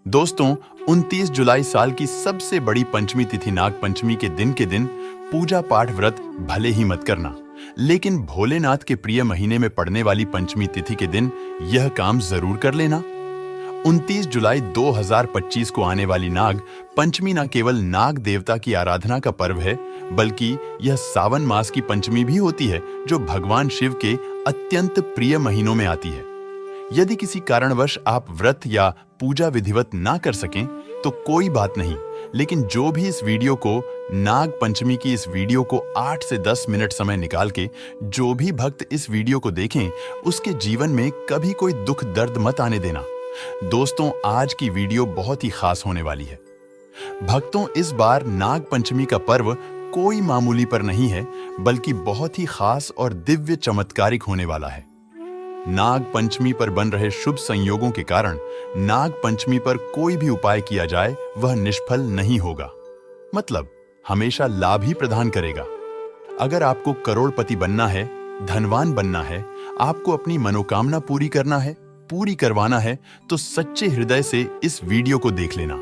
दोस्तों, 29 जुलाई साल की सबसे बड़ी पंचमी तिथि नाग पंचमी के दिन पूजा पाठ व्रत भले ही मत करना, लेकिन भोलेनाथ के प्रिय महीने में पड़ने वाली पंचमी तिथि के दिन यह काम जरूर कर लेना। 29 जुलाई 2025 को आने वाली नाग पंचमी न केवल नाग देवता की आराधना का पर्व है, बल्कि यह सावन मास की पंचमी भी होती है, जो भगवान शिव के अत्यंत प्रिय महीनों में आती है। यदि किसी कारणवश आप व्रत या पूजा विधिवत ना कर सकें तो कोई बात नहीं, लेकिन जो भी इस वीडियो को नाग पंचमी की इस वीडियो को 8 से 10 मिनट समय निकाल के जो भी भक्त इस वीडियो को देखें, उसके जीवन में कभी कोई दुख दर्द मत आने देना। दोस्तों, आज की वीडियो बहुत ही खास होने वाली है। भक्तों, इस बार नाग पंचमी का पर्व कोई मामूली पर नहीं है, बल्कि बहुत ही खास और दिव्य चमत्कारिक होने वाला है। नाग पंचमी पर बन रहे शुभ संयोगों के कारण नाग पंचमी पर कोई भी उपाय किया जाए वह निष्फल नहीं होगा, मतलब हमेशा लाभ ही प्रदान करेगा। अगर आपको करोड़पति बनना है, धनवान बनना है, आपको अपनी मनोकामना पूरी करना है, पूरी करवाना है, तो सच्चे हृदय से इस वीडियो को देख लेना।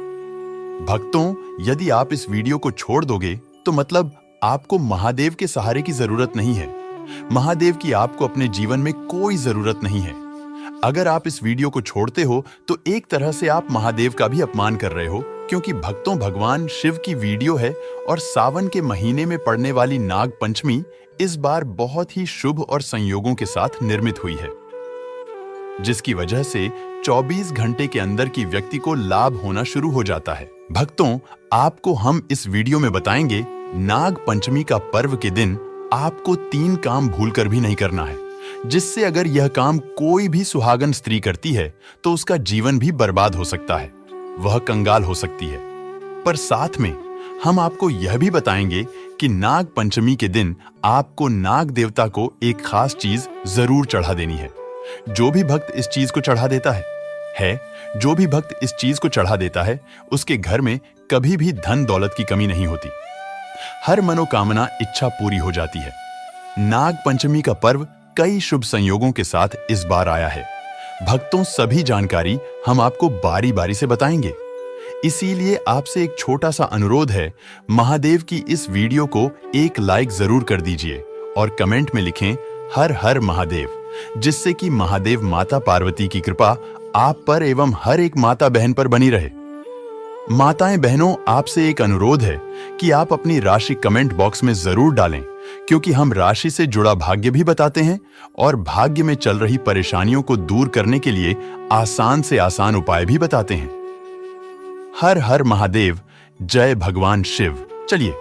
भक्तों, यदि आप इस वीडियो को छोड़ दोगे तो मतलब आपको महादेव के सहारे की जरूरत नहीं है। महादेव की आपको अपने जीवन में कोई जरूरत नहीं है। अगर आप इस वीडियो को छोड़ते हो तो एक तरह से आप महादेव का भी अपमान कर रहे हो, क्योंकि भक्तों, भगवान शिव की वीडियो है और सावन के महीने में पड़ने वाली नाग पंचमी इस बार बहुत ही शुभ और संयोगों के साथ निर्मित हुई है, जिसकी वजह से 24 घंटे के अंदर की व्यक्ति को लाभ होना शुरू हो जाता है। भक्तों, आपको हम इस वीडियो में बताएंगे नाग पंचमी का पर्व के दिन आपको 3 काम भूलकर भी नहीं करना है, जिससे अगर यह काम कोई भी सुहागन स्त्री करती है तो उसका जीवन भी बर्बाद हो सकता है, वह कंगाल हो सकती है। पर साथ में हम आपको यह भी बताएंगे कि नाग पंचमी के दिन आपको नाग देवता को एक खास चीज जरूर चढ़ा देनी है। जो भी भक्त इस चीज को चढ़ा देता जो भी भक्त इस चीज को चढ़ा देता है, उसके घर में कभी भी धन दौलत की कमी नहीं होती, हर मनोकामना इच्छा पूरी हो जाती है। नाग पंचमी का पर्व कई शुभ संयोगों के साथ इस बार आया है। भक्तों, सभी जानकारी हम आपको बारी बारी से बताएंगे, इसीलिए आपसे एक छोटा सा अनुरोध है, महादेव की इस वीडियो को एक लाइक जरूर कर दीजिए और कमेंट में लिखें हर हर महादेव, जिससे कि महादेव माता पार्वती की कृपा आप पर एवं हर एक माता बहन पर बनी रहे। माताएं बहनों, आपसे एक अनुरोध है कि आप अपनी राशि कमेंट बॉक्स में जरूर डालें, क्योंकि हम राशि से जुड़ा भाग्य भी बताते हैं और भाग्य में चल रही परेशानियों को दूर करने के लिए आसान से आसान उपाय भी बताते हैं। हर हर महादेव, जय भगवान शिव। चलिए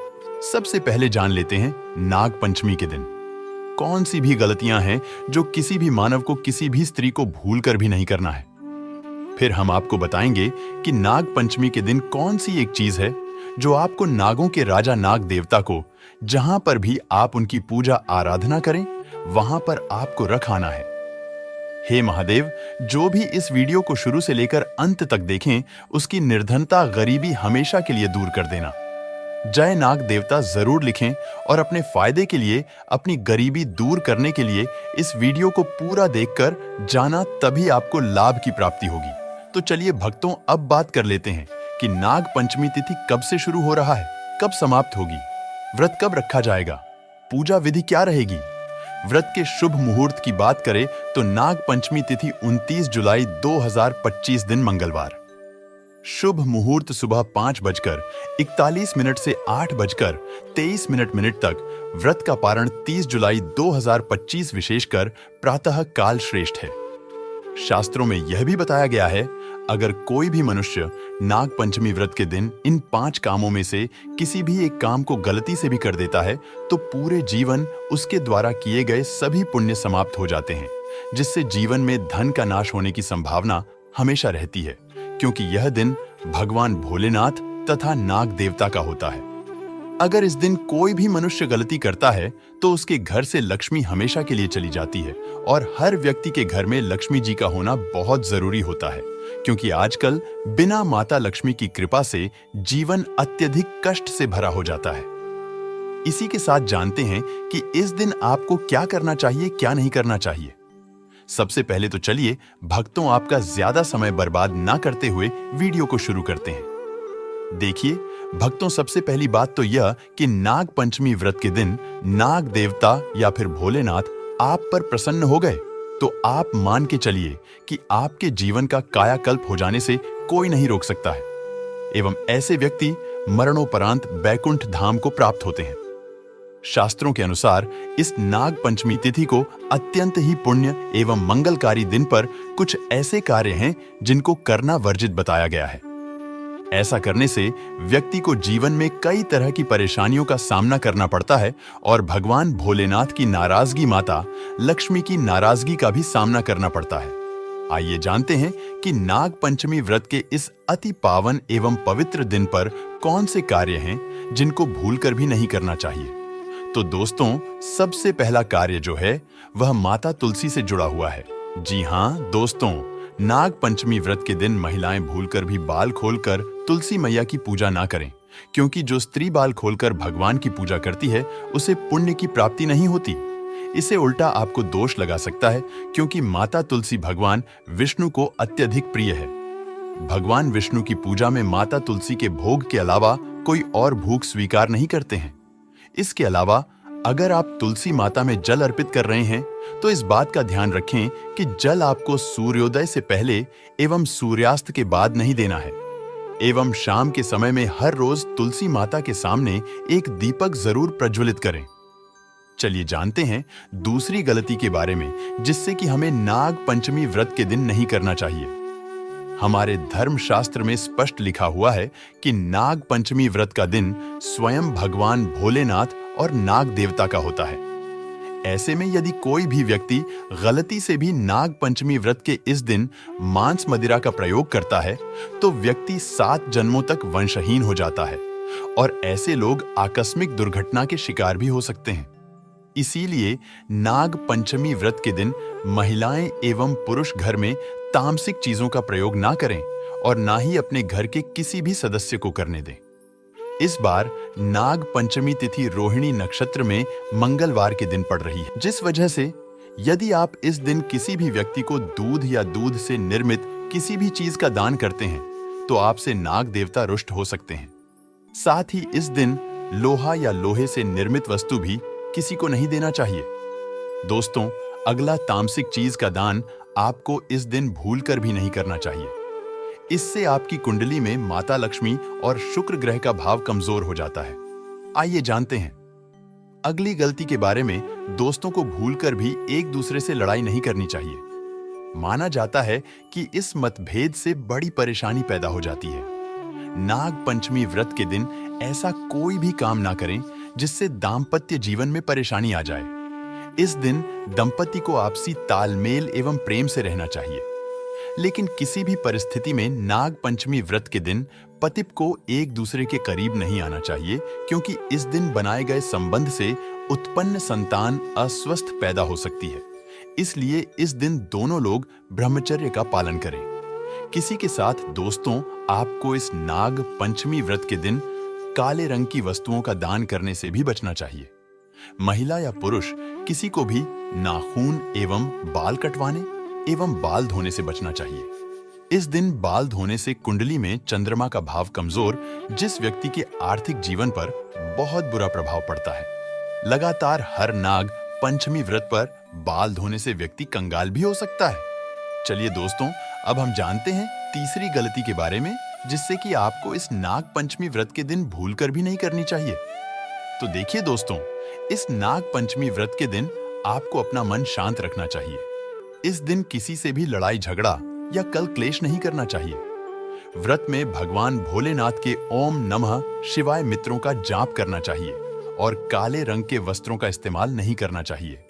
सबसे पहले जान लेते हैं नाग पंचमी के दिन कौन सी भी गलतियां हैं जो किसी भी मानव को, किसी भी स्त्री को भूलकर भी नहीं करना है। फिर हम आपको बताएंगे कि नाग पंचमी के दिन कौन सी एक चीज है जो आपको नागों के राजा नाग देवता को जहां पर भी आप उनकी पूजा आराधना करें वहां पर आपको रख आना है। हे महादेव, जो भी इस वीडियो को शुरू से लेकर अंत तक देखें, उसकी निर्धनता, गरीबी हमेशा के लिए दूर कर देना। जय नाग देवता जरूर लिखें और अपने फायदे के लिए, अपनी गरीबी दूर करने के लिए इस वीडियो को पूरा देखकर जाना, तभी आपको लाभ की प्राप्ति होगी। तो चलिए भक्तों, अब बात कर लेते हैं कि नाग पंचमी तिथि कब से शुरू हो रहा है, कब समाप्त होगी, व्रत कब रखा जाएगा, पूजा विधि क्या रहेगी। व्रत के शुभ मुहूर्त की बात करें तो नाग पंचमी तिथि 29 जुलाई 2025 दिन मंगलवार, शुभ मुहूर्त सुबह 5:41 से 8:23 तक। व्रत का पारण 30 जुलाई 2025 विशेषकर प्रातः काल श्रेष्ठ है। शास्त्रों में यह भी बताया गया है, अगर कोई भी मनुष्य नाग पंचमी व्रत के दिन इन 5 कामों में से किसी भी एक काम को गलती से भी कर देता है तो पूरे जीवन उसके द्वारा किए गए सभी पुण्य समाप्त हो जाते हैं, जिससे जीवन में धन का नाश होने की संभावना हमेशा रहती है, क्योंकि यह दिन भगवान भोलेनाथ तथा नाग देवता का होता है। अगर इस दिन कोई भी मनुष्य गलती करता है तो उसके घर से लक्ष्मी हमेशा के लिए चली जाती है और हर व्यक्ति के घर में लक्ष्मी जी का होना बहुत जरूरी होता है, क्योंकि आजकल बिना माता लक्ष्मी की कृपा से जीवन अत्यधिक कष्ट से भरा हो जाता है। इसी के साथ जानते हैं कि इस दिन आपको क्या करना चाहिए, क्या नहीं करना चाहिए। सबसे पहले तो चलिए भक्तों आपका ज्यादा समय बर्बाद ना करते हुए वीडियो को शुरू करते हैं। देखिए भक्तों, सबसे पहली बात तो यह कि नाग पंचमी व्रत के दिन नाग देवता या फिर भोलेनाथ आप पर प्रसन्न हो गए तो आप मान के चलिए कि आपके जीवन का कायाकल्प हो जाने से कोई नहीं रोक सकता है एवं ऐसे व्यक्ति मरणोपरांत बैकुंठ धाम को प्राप्त होते हैं। शास्त्रों के अनुसार इस नाग पंचमी तिथि को अत्यंत ही पुण्य एवं मंगलकारी दिन पर कुछ ऐसे कार्य हैं जिनको करना वर्जित बताया गया है। ऐसा करने से व्यक्ति को जीवन में कई तरह की परेशानियों का सामना करना पड़ता है और भगवान भोलेनाथ की नाराजगी, माता लक्ष्मी की नाराजगी का भी सामना करना पड़ता है। आइए जानते हैं कि नाग पंचमी व्रत के इस अति पावन एवं पवित्र दिन पर कौन से कार्य हैं जिनको भूलकर भी नहीं करना चाहिए। तो दोस्तों, सबसे पहला कार्य जो है वह माता तुलसी से जुड़ा हुआ है। जी हाँ दोस्तों, नाग पंचमी व्रत के दिन महिलाएं भूलकर भी बाल खोलकर तुलसी मैया की पूजा ना करें, क्योंकि जो स्त्री बाल खोलकर भगवान की पूजा करती है उसे पुण्य की प्राप्ति नहीं होती। इसे उल्टा आपको दोष लगा सकता है, क्योंकि माता तुलसी भगवान विष्णु को अत्यधिक प्रिय है। भगवान विष्णु की पूजा में माता तुलसी के भोग के अलावा कोई और भोग स्वीकार नहीं करते हैं। इसके अलावा अगर आप तुलसी माता में जल अर्पित कर रहे हैं तो इस बात का ध्यान रखें कि जल आपको सूर्योदय से पहले एवं सूर्यास्त के बाद नहीं देना है एवं शाम के समय में हर रोज तुलसी माता के सामने एक दीपक जरूर प्रज्वलित करें। चलिए जानते हैं दूसरी गलती के बारे में, जिससे कि हमें नाग पंचमी व्रत के दिन नहीं करना चाहिए। हमारे धर्म शास्त्र में स्पष्ट लिखा हुआ है कि नाग पंचमी व्रत का दिन स्वयं भगवान भोलेनाथ और नाग देवता का होता है। ऐसे में यदि कोई भी व्यक्ति गलती से भी नाग पंचमी व्रत के इस दिन मांस मदिरा का प्रयोग करता है तो व्यक्ति 7 जन्मों तक वंशहीन हो जाता है और ऐसे लोग आकस्मिक दुर्घटना के शिकार भी हो सकते हैं। इसीलिए नाग पंचमी व्रत के दिन महिलाएं एवं पुरुष घर में तामसिक चीजों का प्रयोग ना करें और ना ही अपने घर के किसी भी सदस्य को करने दें। इस बार नाग पंचमी तिथि रोहिणी नक्षत्र में मंगलवार के दिन पड़ रही है, जिस वजह से यदि आप इस दिन किसी भी व्यक्ति को दूध या दूध से निर्मित किसी भी चीज का दान करते हैं तो आपसे नाग देवता रुष्ट हो सकते हैं। साथ ही इस दिन लोहा या लोहे से निर्मित वस्तु भी किसी को नहीं देना चाहिए। दोस्तों, अगला तामसिक चीज का दान आपको इस दिन भूलकर भी नहीं करना चाहिए। इससे आपकी कुंडली में माता लक्ष्मी और शुक्र ग्रह का भाव कमजोर हो जाता है। आइए जानते हैं अगली गलती के बारे में। दोस्तों को भूलकर भी एक दूसरे से लड़ाई नहीं करनी चाहिए। माना जाता है कि इस मतभेद से बड़ी परेशानी पैदा हो जाती है। नाग पंचमी व्रत के दिन ऐसा कोई भी काम ना करें जिससे दाम्पत्य जीवन में परेशानी आ जाए। इस दिन दंपति को आपसी तालमेल एवं प्रेम से रहना चाहिए, लेकिन किसी भी परिस्थिति में नाग पंचमी व्रत के दिन पति को एक दूसरे के करीब नहीं आना चाहिए, क्योंकि इस दिन बनाए गए संबंध से उत्पन्न संतान अस्वस्थ पैदा हो सकती है। इसलिए इस दिन दोनों लोग ब्रह्मचर्य का पालन करें। किसी के साथ दोस्तों, आपको इस नाग पंचमी व्रत के दिन काले रंग की वस्तुओं का दान करने से भी बचना चाहिए। महिला या पुरुष किसी को भी नाखून एवं बाल कटवाने एवं बाल धोने से बचना चाहिए। इस दिन बाल धोने से कुंडली में चंद्रमा का भाव कमजोर, जिस व्यक्ति के आर्थिक जीवन पर बहुत बुरा प्रभाव पड़ता है। लगातार हर नाग पंचमी व्रत पर बाल धोने से व्यक्ति कंगाल भी हो सकता है। चलिए दोस्तों, अब हम जानते हैं तीसरी गलती के बारे में, जिससे कि आपको इस नाग पंचमी व्रत के दिन भूलकर भी नहीं करनी चाहिए। तो देखिए दोस्तों, इस नाग पंचमी व्रत के दिन आपको अपना मन शांत रखना चाहिए। इस दिन किसी से भी लड़ाई झगड़ा या कल क्लेश नहीं करना चाहिए। व्रत में भगवान भोलेनाथ के ओम नमः शिवाय मित्रों का जाप करना चाहिए और काले रंग के वस्त्रों का इस्तेमाल नहीं करना चाहिए।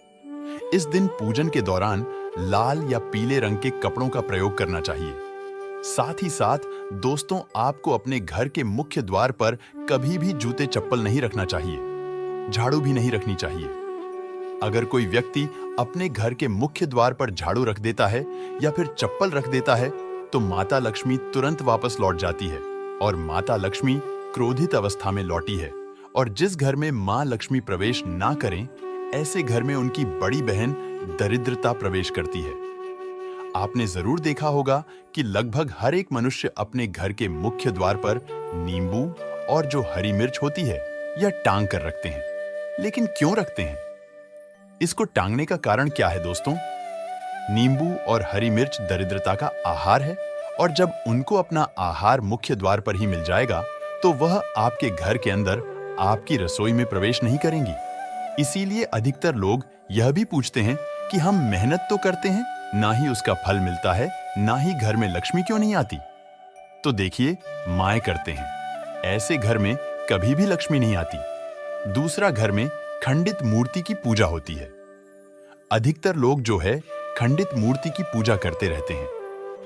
इस दिन पूजन के दौरान लाल या पीले रंग के कपड़ों का प्रयोग करना चाहिए। साथ ही साथ दोस्तों, आपको अपने घर के मुख्य द्वार पर कभी भी जूते चप्पल नहीं रखना चाहिए। झाड़ू भी नहीं रखनी चाहिए। अगर कोई व्यक्ति अपने घर के मुख्य द्वार पर झाड़ू रख देता है या फिर चप्पल रख देता है तो माता लक्ष्मी तुरंत वापस लौट जाती है और माता लक्ष्मी क्रोधित अवस्था में लौटी है। और जिस घर में मां लक्ष्मी प्रवेश ना करें, ऐसे घर में उनकी बड़ी बहन दरिद्रता प्रवेश करती है। आपने जरूर देखा होगा कि लगभग हर एक मनुष्य अपने घर के मुख्य द्वार पर नींबू और जो हरी मिर्च होती है यह टांग कर रखते हैं। लेकिन क्यों रखते हैं? इसको टांगने का कारण क्या है दोस्तों? नींबू और हरी मिर्च दरिद्रता का आहार है और जब उनको अपना आहार मुख्य द्वार पर ही मिल जाएगा तो वह आपके घर के अंदर आपकी रसोई में प्रवेश नहीं करेंगी। इसीलिए अधिकतर लोग यह भी पूछते हैं कि हम मेहनत तो करते हैं, ना ही उसका फल मिलता है, ना ही घर में लक्ष्मी क्यों नहीं आती? तो देखिए, माएं करते हैं, ऐसे घर में कभी भी लक्ष्मी नहीं आती। दूसरा, घर में खंडित मूर्ति की पूजा होती है। अधिकतर लोग जो है खंडित मूर्ति की पूजा करते रहते हैं,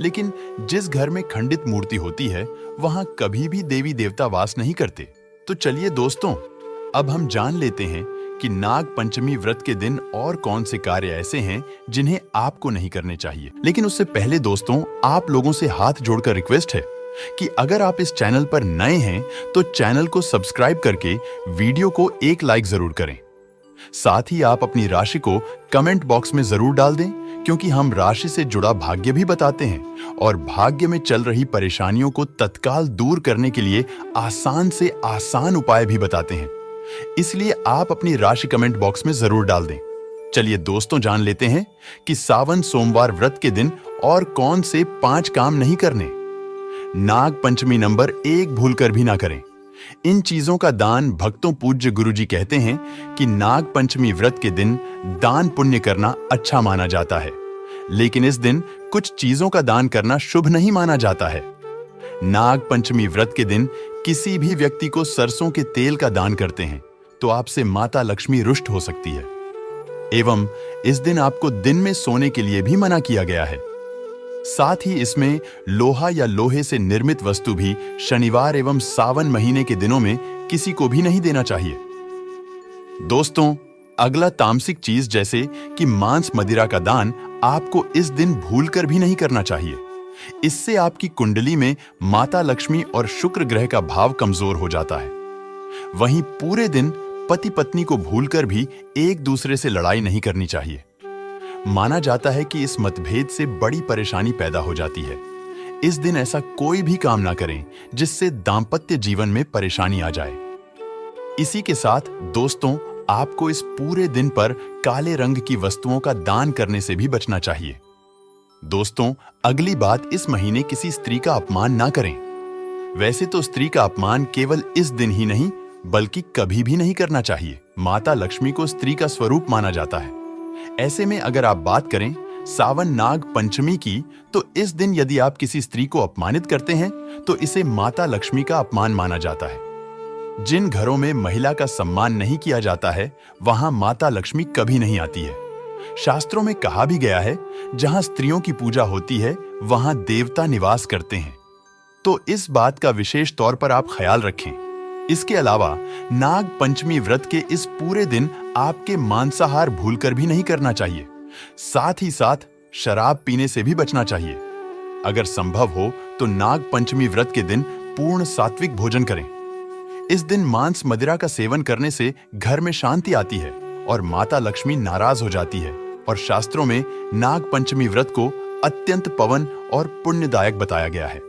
लेकिन जिस घर में खंडित मूर्ति होती है वहां कभी भी देवी देवता वास नहीं करते। तो चलिए दोस्तों, अब हम जान लेते हैं कि नाग पंचमी व्रत के दिन और कौन से कार्य ऐसे हैं जिन्हें आपको नहीं करने चाहिए। लेकिन उससे पहले दोस्तों, आप लोगों से हाथ जोड़कर रिक्वेस्ट है कि अगर आप इस चैनल पर नए हैं तो चैनल को सब्सक्राइब करके वीडियो को एक लाइक जरूर करें। साथ ही आप अपनी राशि को कमेंट बॉक्स में जरूर डाल दें, क्योंकि हम राशि से जुड़ा भाग्य भी बताते हैं और भाग्य में चल रही परेशानियों को तत्काल दूर करने के लिए आसान से आसान उपाय भी बताते हैं। इसलिए आप अपनी राशि कमेंट बॉक्स में जरूर डाल दें। चलिए दोस्तों, जान लेते हैं कि सावन सोमवार व्रत के दिन और कौन से 5 काम नहीं करने। नाग पंचमी नंबर 1 भूलकर भी ना करें। इन चीजों का दान भक्तों पूज्य गुरुजी कहते हैं कि नाग पंचमी व्रत के दिन दान पुण्य करना अच्छा माना जाता है, लेकिन इस दिन कुछ चीजों का दान करना शुभ नहीं माना जाता है। नाग पंचमी व्रत के दिन किसी भी व्यक्ति को सरसों के तेल का दान करते हैं तो आपसे माता लक्ष्मी रुष्ट हो सकती है। एवं इस दिन आपको दिन में सोने के लिए भी मना किया गया है। साथ ही इसमें लोहा या लोहे से निर्मित वस्तु भी शनिवार एवं सावन महीने के दिनों में किसी को भी नहीं देना चाहिए। दोस्तों, अगला तामसिक चीज जैसे कि मांस मदिरा का दान आपको इस दिन भूलकर भी नहीं करना चाहिए। इससे आपकी कुंडली में माता लक्ष्मी और शुक्र ग्रह का भाव कमजोर हो जाता है। वहीं पूरे दिन पति पत्नी को भूलकर भी एक दूसरे से लड़ाई नहीं करनी चाहिए। माना जाता है कि इस मतभेद से बड़ी परेशानी पैदा हो जाती है। इस दिन ऐसा कोई भी काम ना करें जिससे दांपत्य जीवन में परेशानी आ जाए। इसी के साथ दोस्तों, आपको इस पूरे दिन पर काले रंग की वस्तुओं का दान करने से भी बचना चाहिए। दोस्तों, अगली बात, इस महीने किसी स्त्री का अपमान ना करें। वैसे तो स्त्री का अपमान केवल इस दिन ही नहीं बल्कि कभी भी नहीं करना चाहिए। माता लक्ष्मी को स्त्री का स्वरूप माना जाता है। ऐसे में अगर आप बात करें सावन नाग पंचमी की, तो इस दिन यदि आप किसी स्त्री को अपमानित करते हैं तो इसे माता लक्ष्मी का अपमान माना जाता है। जिन घरों में महिला का सम्मान नहीं किया जाता है वहां माता लक्ष्मी कभी नहीं आती है। शास्त्रों में कहा भी गया है, जहां स्त्रियों की पूजा होती है वहां देवता निवास करते हैं। तो इस बात का विशेष तौर पर आप ख्याल रखें। इसके अलावा नाग पंचमी व्रत के इस पूरे दिन आपके मांसाहार भूलकर भी नहीं करना चाहिए। साथ ही साथ शराब पीने से भी बचना चाहिए। अगर संभव हो तो नाग पंचमी व्रत के दिन पूर्ण सात्विक भोजन करें। इस दिन मांस मदिरा का सेवन करने से घर में शांति आती है और माता लक्ष्मी नाराज हो जाती है। और शास्त्रों में नाग पंचमी व्रत को अत्यंत पवन और पुण्यदायक बताया गया है।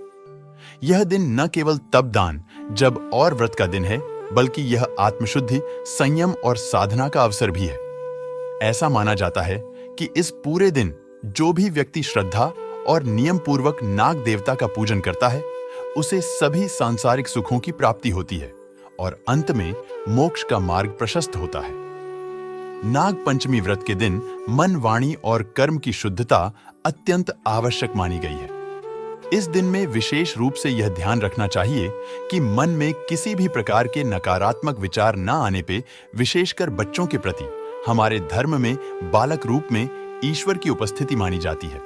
यह दिन न केवल तप दान जब और व्रत का दिन है, बल्कि यह आत्मशुद्धि, संयम और साधना का अवसर भी है। ऐसा माना जाता है कि इस पूरे दिन जो भी व्यक्ति श्रद्धा और नियम पूर्वक नाग देवता का पूजन करता है उसे सभी सांसारिक सुखों की प्राप्ति होती है और अंत में मोक्ष का मार्ग प्रशस्त होता है। नाग पंचमी व्रत के दिन मन, वाणी और कर्म की शुद्धता अत्यंत आवश्यक मानी गई है। इस दिन में विशेष रूप से यह ध्यान रखना चाहिए कि मन में किसी भी प्रकार के नकारात्मक विचार न आने पे, विशेषकर बच्चों के प्रति हमारे धर्म में बालक रूप में ईश्वर की उपस्थिति मानी जाती है।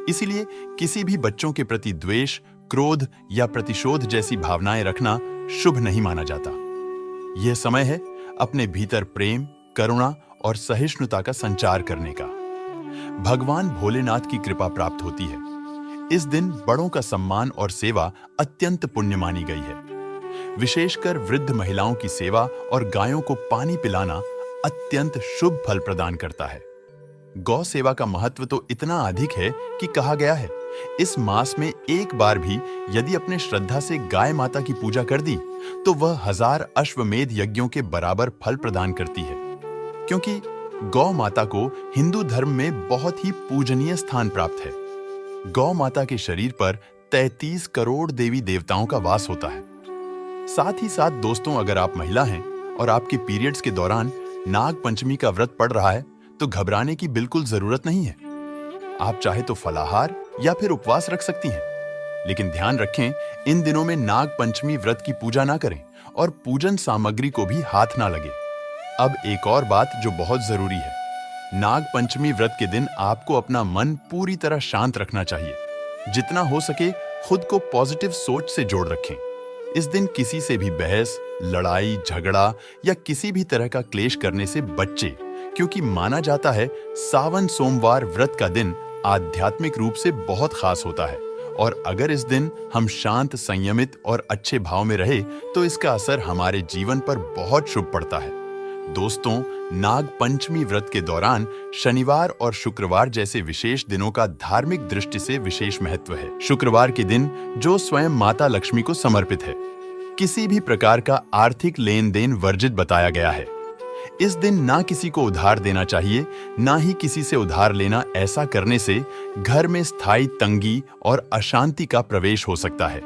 इसीलिए किसी भी बच्चों के प्रति द्वेष, क्रोध या प्रतिशोध जैसी भावनाएं रखना शुभ नहीं माना जाता। यह समय है अपने भीतर प्रेम, करुणा और सहिष्णुता का संचार करने का। भगवान भोलेनाथ की कृपा प्राप्त होती है। इस दिन बड़ों का सम्मान और सेवा अत्यंत पुण्य मानी गई है। विशेषकर वृद्ध महिलाओं की सेवा और गायों को पानी पिलाना अत्यंत शुभ फल प्रदान करता है। गौ सेवा का महत्व तो इतना अधिक है कि कहा गया है, इस मास में एक बार भी यदि अपने श्रद्धा से गाय माता की पूजा कर दी तो वह 1000 अश्वमेध यज्ञों के बराबर फल प्रदान करती है। क्योंकि गौ माता को हिंदू धर्म में बहुत ही पूजनीय स्थान प्राप्त है। गौ माता के शरीर पर 33 करोड़ देवी देवताओं का वास होता है। साथ ही साथ दोस्तों, अगर आप महिला हैं और आपके पीरियड्स के दौरान नाग पंचमी का व्रत पड़ रहा है तो घबराने की बिल्कुल जरूरत नहीं है। आप चाहे तो फलाहार या फिर उपवास रख सकती हैं, लेकिन ध्यान रखें, इन दिनों में नाग पंचमी व्रत की पूजा ना करें और पूजन सामग्री को भी हाथ ना लगे। अब एक और बात जो बहुत जरूरी है, नाग पंचमी व्रत के दिन आपको अपना मन पूरी तरह शांत रखना चाहिए। जितना हो सके खुद को पॉजिटिव सोच से जोड़ रखें। इस दिन किसी से भी बहस, लड़ाई, झगड़ा या किसी भी तरह का क्लेश करने से बच्चे, क्योंकि माना जाता है सावन सोमवार व्रत का दिन आध्यात्मिक रूप से बहुत खास होता है और अगर इस दिन हम शांत, संयमित और अच्छे भाव में रहे तो इसका असर हमारे जीवन पर बहुत शुभ पड़ता है। दोस्तों, नाग पंचमी व्रत के दौरान शनिवार और शुक्रवार जैसे विशेष दिनों का धार्मिक दृष्टि से विशेष महत्व है। शुक्रवार के दिन जो स्वयं माता लक्ष्मी को समर्पित है, किसी भी प्रकार का आर्थिक लेन देन वर्जित बताया गया है। इस दिन ना किसी को उधार देना चाहिए, ना ही किसी से उधार लेना। ऐसा करने से घर में स्थायी तंगी और अशांति का प्रवेश हो सकता है।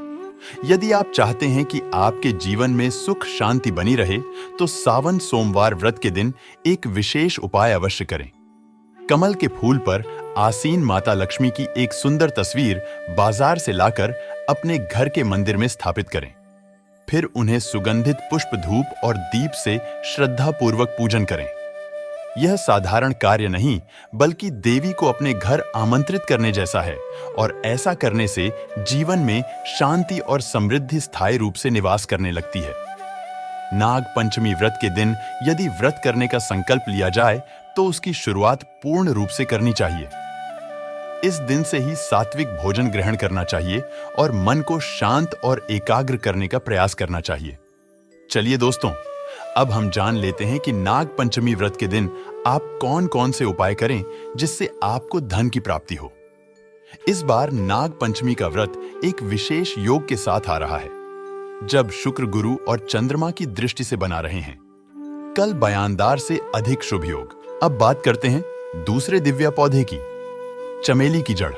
यदि आप चाहते हैं कि आपके जीवन में सुख शांति बनी रहे तो सावन सोमवार व्रत के दिन एक विशेष उपाय अवश्य करें। कमल के फूल पर आसीन माता लक्ष्मी की एक सुंदर तस्वीर बाजार से लाकर अपने घर के मंदिर में स्थापित करें। फिर उन्हें सुगंधित पुष्प, धूप और दीप से श्रद्धापूर्वक पूजन करें। यह साधारण कार्य नहीं बल्कि देवी को अपने घर आमंत्रित करने जैसा है और ऐसा करने से जीवन में शांति और समृद्धि स्थायी रूप से निवास करने लगती है। नाग पंचमी व्रत के दिन यदि व्रत करने का संकल्प लिया जाए तो उसकी शुरुआत पूर्ण रूप से करनी चाहिए। इस दिन से ही सात्विक भोजन ग्रहण करना चाहिए और मन को शांत और एकाग्र करने का प्रयास करना चाहिए। चलिए दोस्तों, अब हम जान लेते हैं कि नाग पंचमी व्रत के दिन आप कौन कौन से उपाय करें जिससे आपको धन की प्राप्ति हो। इस बार नाग पंचमी का व्रत एक विशेष योग के साथ आ रहा है, जब शुक्र, गुरु और चंद्रमा की दृष्टि से बना रहे हैं। कल बयानदार से अधिक शुभ योग। अब बात करते हैं दूसरे दिव्य पौधे की, चमेली की जड़।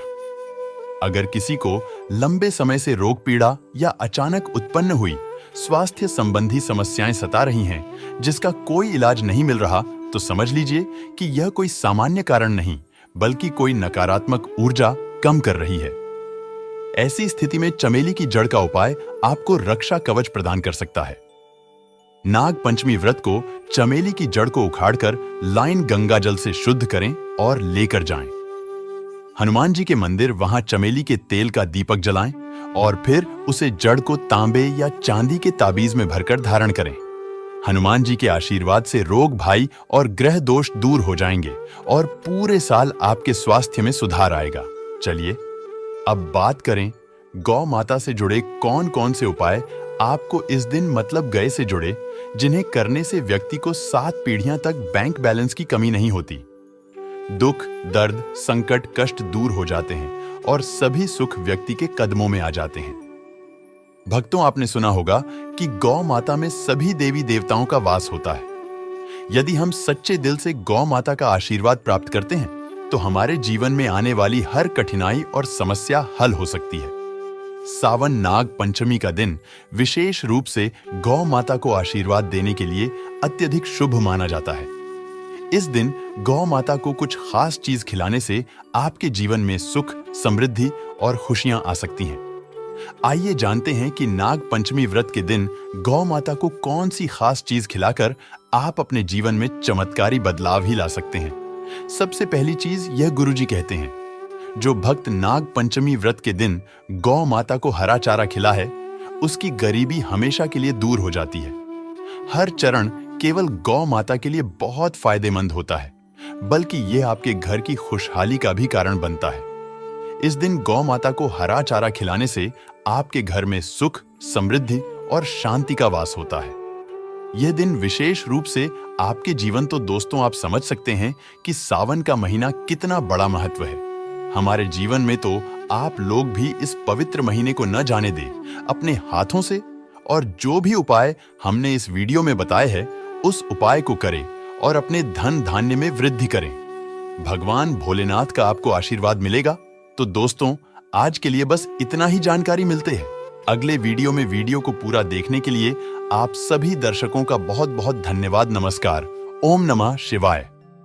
अगर किसी को लंबे समय से रोग पीड़ा या अचानक उत्पन्न हुई स्वास्थ्य संबंधी समस्याएं सता रही हैं, जिसका कोई इलाज नहीं मिल रहा, तो समझ लीजिए कि यह कोई सामान्य कारण नहीं बल्कि कोई नकारात्मक ऊर्जा कम कर रही है। ऐसी स्थिति में चमेली की जड़ का उपाय आपको रक्षा कवच प्रदान कर सकता है। नाग पंचमी व्रत को चमेली की जड़ को उखाड़कर लाइन गंगा जल से शुद्ध करें और लेकर जाएं। हनुमान जी के मंदिर वहां चमेली के तेल का दीपक जलाएं और फिर उसे जड़ को तांबे या चांदी के ताबीज में भरकर धारण करें। हनुमान जी के आशीर्वाद से रोग भाई और ग्रह दोष दूर हो जाएंगे और पूरे साल आपके स्वास्थ्य में सुधार आएगा। चलिए अब बात करें गौ माता से जुड़े कौन कौन से उपाय आपको इस दिन मतलब गए से जुड़े, जिन्हें करने से व्यक्ति को 7 पीढ़ियां तक बैंक बैलेंस की कमी नहीं होती। दुख, दर्द, संकट, कष्ट दूर हो जाते हैं और सभी सुख व्यक्ति के कदमों में आ जाते हैं। भक्तों, आपने सुना होगा कि गौ माता में सभी देवी देवताओं का वास होता है। यदि हम सच्चे दिल से गौ माता का आशीर्वाद प्राप्त करते हैं तो हमारे जीवन में आने वाली हर कठिनाई और समस्या हल हो सकती है। सावन नाग पंचमी का दिन विशेष रूप से गौ माता को आशीर्वाद देने के लिए अत्यधिक शुभ माना जाता है। इस दिन गौ माता को कुछ खास चीज खिलाने से आपके जीवन में सुख, समृद्धि और खुशियां आ सकती हैं। आइए जानते हैं कि नाग पंचमी व्रत के दिन गौ माता को कौन सी खास चीज खिलाकर आप अपने जीवन में चमत्कारी बदलाव ही ला सकते हैं। सबसे पहली चीज यह गुरुजी कहते हैं, जो भक्त नाग पंचमी व्रत के दिन गौ माता को हरा चारा खिला है, उसकी गरीबी हमेशा के लिए दूर हो जाती है। हर चरण केवल गौ माता के लिए बहुत फायदेमंद होता है, बल्कि यह आपके घर की खुशहाली का भी कारण बनता है। इस दिन गौ माता को हरा चारा खिलाने से आपके घर में सुख, समृद्धि और शांति का वास होता है। यह दिन विशेष रूप से आपके जीवन तो दोस्तों आप समझ सकते हैं कि सावन का महीना कितना बड़ा महत्व है। हमारे जीवन में तो आप लोग भी इस पवित्र महीने को न जाने दें, अपने हाथों से, और जो भी उपाय हमने इस वीडियो में बताए हैं उस उपाय को करें और अपने धन धान्य में वृद्धि करें। भगवान भोलेनाथ का आपको आशीर्वाद मिलेगा। तो दोस्तों, आज के लिए बस इतना ही जानकारी मिलते हैं। अगले वीडियो में वीडियो को पूरा देखने के लिए आप सभी दर्शकों का बहुत बहुत धन्यवाद। नमस्कार। ओम नमः शिवाय।